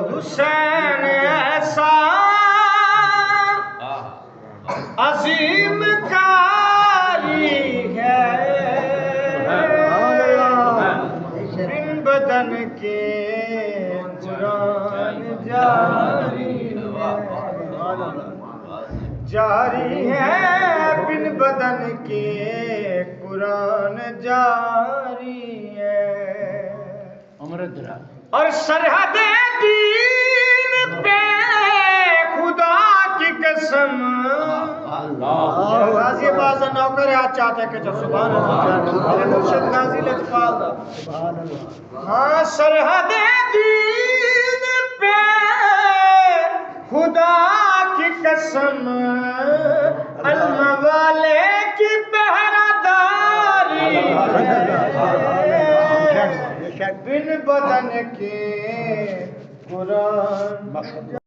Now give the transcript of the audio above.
حسین ایسا عظیم کاری ہے بن بدن کے قرآن جاری ہے بن بدن کے قرآن جاری ہے اور سرحد دین پہ خدا کی قسم غازی باز نوکر چاہتے کہ جب سبحان اللہ مرشد غازی لجپال دا ہاں سرحد دین پہ خدا کی قسم علم والے کی پہرہ داری بن بدن کے قرآن